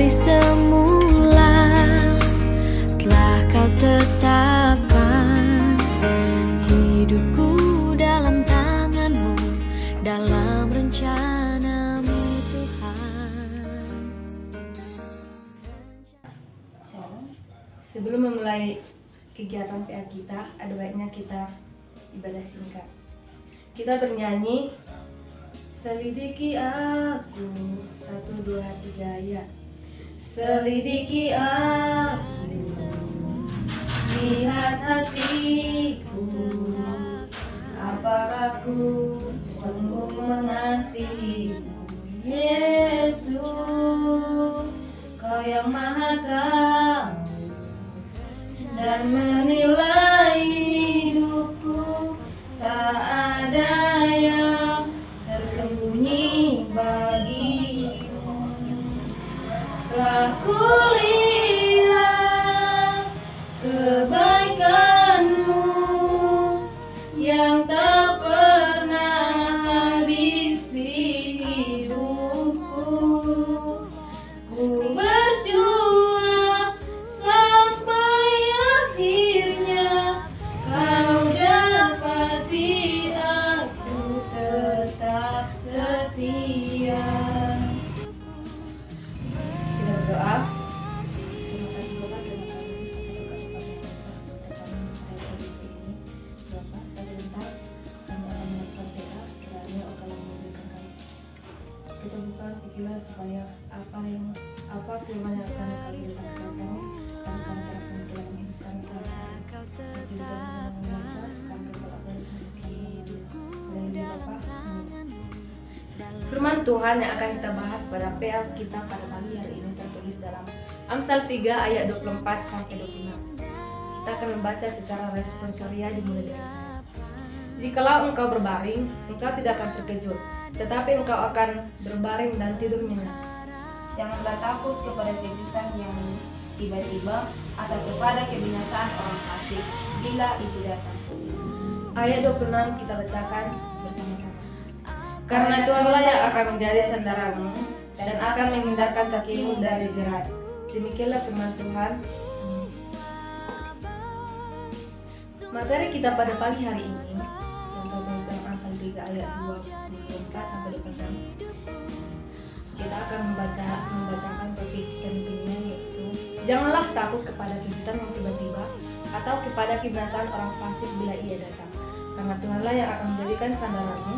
dari semula telah kau tetapkan hidupku dalam tanganmu, dalam rencanamu Tuhan. Sebelum memulai kegiatan PA kita, ada baiknya kita ibadah singkat. Kita bernyanyi, selidiki aku, 1, 2, 3 ya. Selidiki aku, lihat hatiku, apakah ku sungguh mengasihimu, Yesus, Kau yang Maha Tahu dan menilai hidupku, tak ada yang tersembunyi bagimu. Telah kulihat kebaikanmu yang tak pernah habis di hidupku. Ku berjuang sampai akhirnya Kau dapati aku tetap setia. Kita berdoa. Terima kasih Bapak, terima kasih Bapak, sebentar kami akan melakukan PA, kiranya Engkau memberikan kami. Kita buka pikiran supaya apa firman yang akan kami beritakan kami dan kami terapkan ke dalam hidup kami sehari-hari. Firman Tuhan yang akan kita bahas pada PA kita pada pagi hari ini tertulis dalam Amsal 3 ayat 24 sampai 26. Kita akan membaca secara responsoria dimulai dari sini. Jikalau engkau berbaring, engkau tidak akan terkejut, tetapi engkau akan berbaring dan tidur nyenyak. Janganlah takut kepada kejutan yang tiba-tiba atau kepada kebinasaan orang fasik bila itu datang. Ayat 26 kita bacakan bersama-sama. Karena Tuhanlah yang akan menjadi sandaranmu dan akan menghindarkan kakimu dari jerat. Demikianlah firman Tuhan. Materi kita pada pagi hari ini yang tertulis dalam Amsal 3 ayat 24 sampai 26. Kita akan membacakan topik pentingnya, yaitu janganlah takut kepada kejutan yang tiba-tiba atau kepada kebinasaan orang fasik bila ia datang. Karena Tuhanlah yang akan menjadikan sandaranmu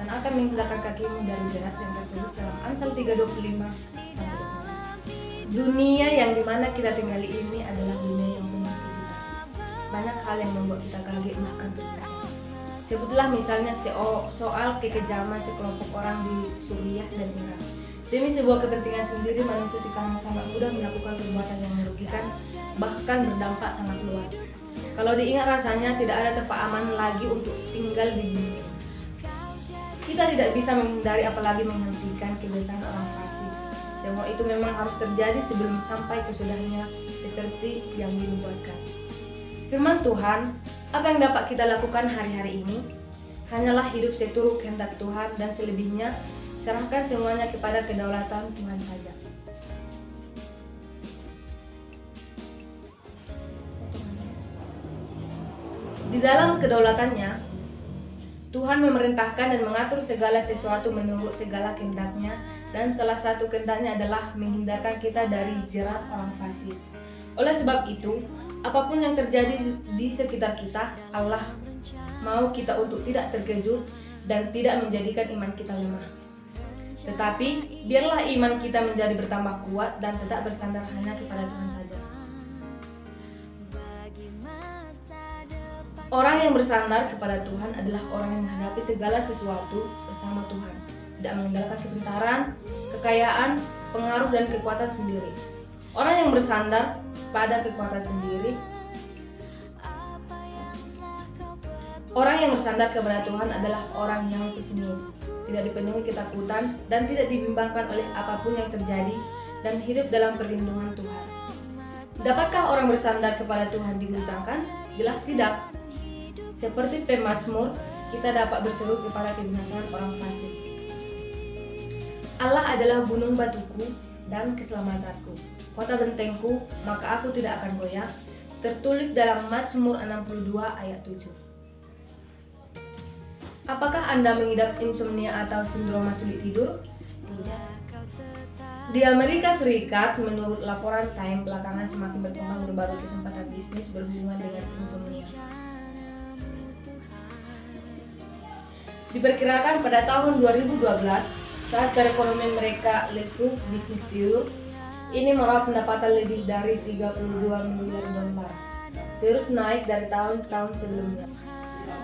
dan akan menghindarkan kakimu dari jerat, yang tertulis dalam Amsal 3:25 sampai 26. Dunia yang dimana kita tinggali ini adalah dunia yang penuh kejutan. Banyak hal yang membuat kita kaget bahkan terkejut. Sebutlah misalnya soal kekejaman sekelompok orang di Suriah dan Irak. Demi sebuah kepentingan sendiri, manusia sekarang sangat mudah melakukan perbuatan yang merugikan, bahkan berdampak sangat luas. Kalau diingat rasanya tidak ada tempat aman lagi untuk tinggal di dunia. Kita tidak bisa menghindari apalagi menghentikan kebiasaan orang fasik. Semua itu memang harus terjadi sebelum sampai kesudahnya seperti yang dinubuatkan. Firman Tuhan, apa yang dapat kita lakukan hari-hari ini? Hanyalah hidup seturut kehendak Tuhan, dan selebihnya serahkan semuanya kepada kedaulatan Tuhan saja. Di dalam kedaulatannya, Tuhan memerintahkan dan mengatur segala sesuatu menurut segala kehendaknya, dan salah satu kehendaknya adalah menghindarkan kita dari jerat orang fasik. Oleh sebab itu, apapun yang terjadi di sekitar kita, Allah mau kita untuk tidak terkejut dan tidak menjadikan iman kita lemah. Tetapi, biarlah iman kita menjadi bertambah kuat dan tetap bersandar hanya kepada Tuhan saja. Orang yang bersandar kepada Tuhan adalah orang yang menghadapi segala sesuatu bersama Tuhan, tidak mengandalkan kepintaran, kekayaan, pengaruh dan kekuatan sendiri. Orang yang bersandar pada kekuatan sendiri, orang yang bersandar kepada Tuhan adalah orang yang pesimis, tidak dipenuhi ketakutan dan tidak dibimbangkan oleh apapun yang terjadi, dan hidup dalam perlindungan Tuhan. Dapatkah orang bersandar kepada Tuhan digoncangkan? Jelas tidak. Seperti pemazmur, kita dapat berseru kepada kebinasaan orang fasik. Allah adalah gunung batuku dan keselamatanku, kota bentengku, maka aku tidak akan goyah. Tertulis dalam Mazmur 62 ayat 7. Apakah Anda mengidap insomnia atau sindroma sulit tidur? Tidak. Di Amerika Serikat, menurut laporan Time, belakangan semakin berkembang berbagai kesempatan bisnis berhubungan dengan insomnia. Diperkirakan pada tahun 2012, saat perekonomian mereka lesu bisnis tidur, ini meraup pendapatan lebih dari 32 miliar dolar. Terus naik dari tahun-tahun sebelumnya.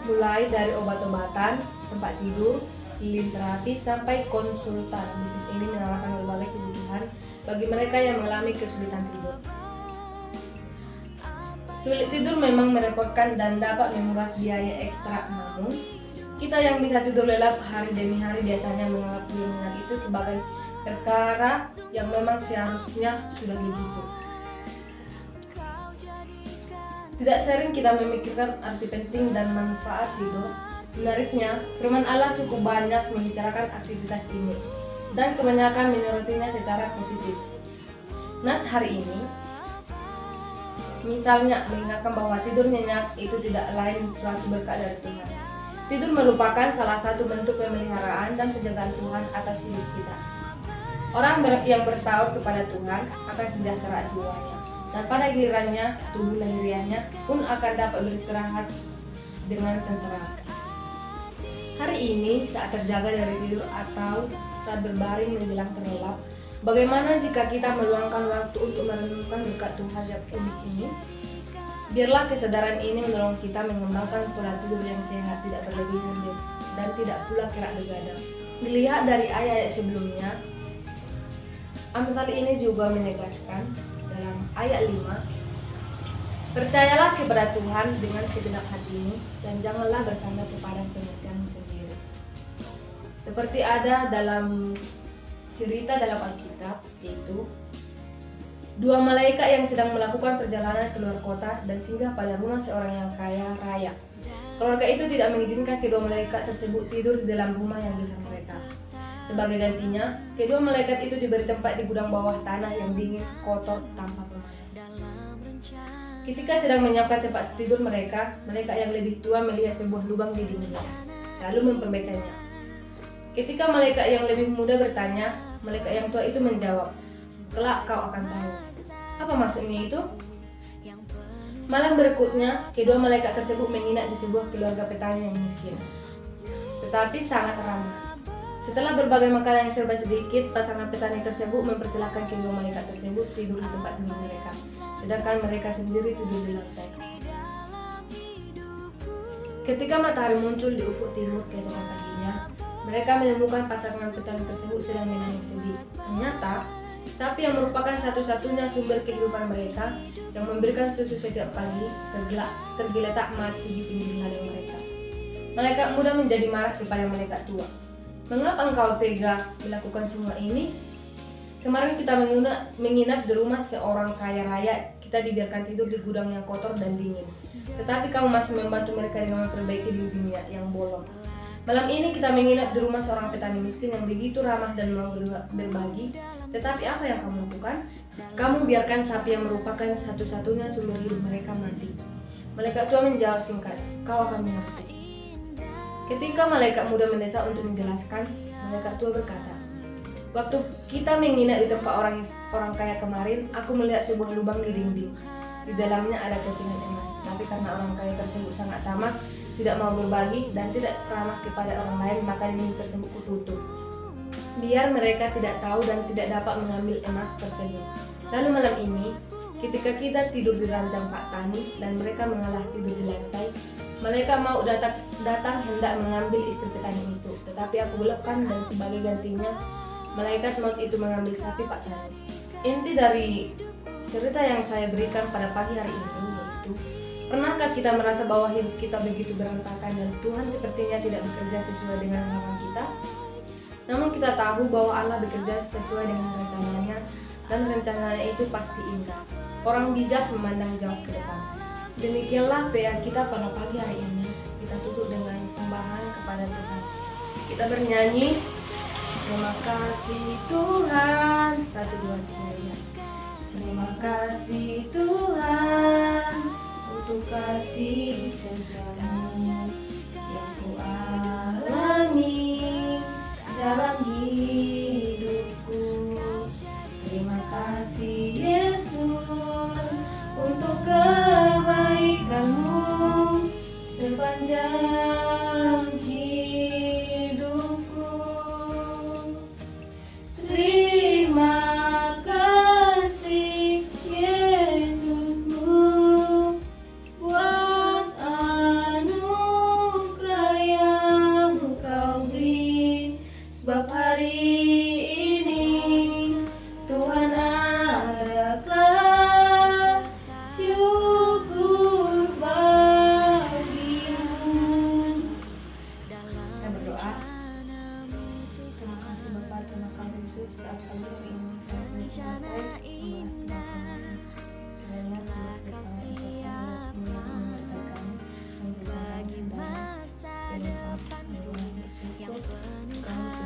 Mulai dari obat-obatan, tempat tidur, healing terapi, sampai konsultan. Bisnis ini menawarkan berbagai kebutuhan bagi mereka yang mengalami kesulitan tidur. Sulit tidur memang merepotkan dan dapat menguras biaya ekstra, namun kita yang bisa tidur lelap hari demi hari biasanya menganggap kenyamanan itu sebagai perkara yang memang seharusnya sudah begitu. Tidak sering kita memikirkan arti penting dan manfaat tidur. Menariknya, firman Allah cukup banyak membicarakan aktivitas ini dan kebanyakan menyortinya secara positif. Nas hari ini misalnya mengingatkan bahwa tidur nyenyak itu tidak lain suatu berkat dari Tuhan. Tidur merupakan salah satu bentuk pemeliharaan dan penjagaan Tuhan atas hidup kita. Orang yang bertaut kepada Tuhan akan sejahtera jiwanya, dan pada gilirannya tubuh lahiriahnya pun akan dapat beristirahat dengan tenteram. Hari ini saat terjaga dari tidur atau saat berbaring menjelang terlelap, bagaimana jika kita meluangkan waktu untuk merenungkan berkat Tuhan yang unik ini? Biarlah kesadaran ini menolong kita mengembangkan pola tidur yang sehat, tidak berlebihan dan tidak pula kerap begadang. Dilihat dari ayat sebelumnya, Amsal ini juga menegaskan dalam ayat 5, percayalah kepada Tuhan dengan segenap hatimu dan janganlah bersandar kepada pengertianmu sendiri. Seperti ada dalam cerita dalam Alkitab, yaitu dua malaikat yang sedang melakukan perjalanan keluar kota dan singgah pada rumah seorang yang kaya raya. Keluarga itu tidak mengizinkan kedua malaikat tersebut tidur di dalam rumah yang besar mereka. Sebagai gantinya, kedua malaikat itu diberi tempat di gudang bawah tanah yang dingin, kotor, tanpa pemanas. Ketika sedang menyiapkan tempat tidur mereka, malaikat yang lebih tua melihat sebuah lubang di dindingnya, lalu memperbaikinya. Ketika malaikat yang lebih muda bertanya, malaikat yang tua itu menjawab, "Kelak kau akan tahu." Apa maksudnya itu? Malam berikutnya, kedua malaikat tersebut menginap di sebuah keluarga petani yang miskin, tetapi sangat ramah. Setelah berbagai makanan yang serba sedikit, pasangan petani tersebut mempersilahkan kedua malaikat tersebut tidur di tempat tidur mereka, sedangkan mereka sendiri tidur di lantai. Ketika matahari muncul di ufuk timur keesokan paginya, mereka menemukan pasangan petani tersebut sedang menangis sedih. Ternyata, sapi yang merupakan satu-satunya sumber kehidupan mereka, yang memberikan susu setiap pagi, tergeletak mati di pinggir ladang mereka. Malaikat muda menjadi marah kepada malaikat tua. "Mengapa engkau tega melakukan semua ini? Kemarin kita menginap di rumah seorang kaya raya, kita dibiarkan tidur di gudang yang kotor dan dingin. Tetapi kamu masih membantu mereka dengan memperbaiki dunia yang bolong. Malam ini kita menginap di rumah seorang petani miskin yang begitu ramah dan mau berbagi. Tetapi apa yang kamu lakukan? Kamu biarkan sapi yang merupakan satu-satunya sumber hidup mereka mati." Malaikat tua menjawab singkat, "Kau akan mengerti." Ketika malaikat muda mendesak untuk menjelaskan, malaikat tua berkata, "Waktu kita menginap di tempat orang kaya kemarin, aku melihat sebuah lubang di dinding. Di dalamnya ada kepingan emas. Tapi karena orang kaya tersebut sangat tamak, tidak mau berbagi dan tidak ramah kepada orang lain, maka dinding tersebut kututup. Biar mereka tidak tahu dan tidak dapat mengambil emas tersebut. Lalu malam ini, ketika kita tidur di ranjang Pak Tani dan mereka mengalah tidur di lantai, mereka mau datang hendak mengambil istri petani itu, tetapi aku belokkan dan sebagai gantinya, malaikat maut itu mengambil sapi Pak Tani." Inti dari cerita yang saya berikan pada pagi hari ini yaitu, pernahkah kita merasa bahwa hidup kita begitu berantakan dan Tuhan sepertinya tidak bekerja sesuai dengan harapan kita? Namun kita tahu bahwa Allah bekerja sesuai dengan rencananya, dan rencananya itu pasti indah. Orang bijak memandang jauh ke depan. Demikianlah PR kita pada pagi hari ini. Kita tutup dengan sembahan kepada Tuhan. Kita bernyanyi, "Terima kasih Tuhan." 1, 2, 3 ya. Terima kasih Tuhan untuk kasih setiamu yang ku alami dalam hidupku. Terima kasih Yesus untuk kebaikanmu sepanjang hidupku. Terima kasih Yesusmu buat anugerah yang Kau beri, sebab hari ini Tuhan adalah syukur bagimu. Kita berdoa. Terima kasih Bapak, terima kasih Yesus, saat kami hari ini kami selesai membahas tentang kiranya tugas kita memberitakan dan juga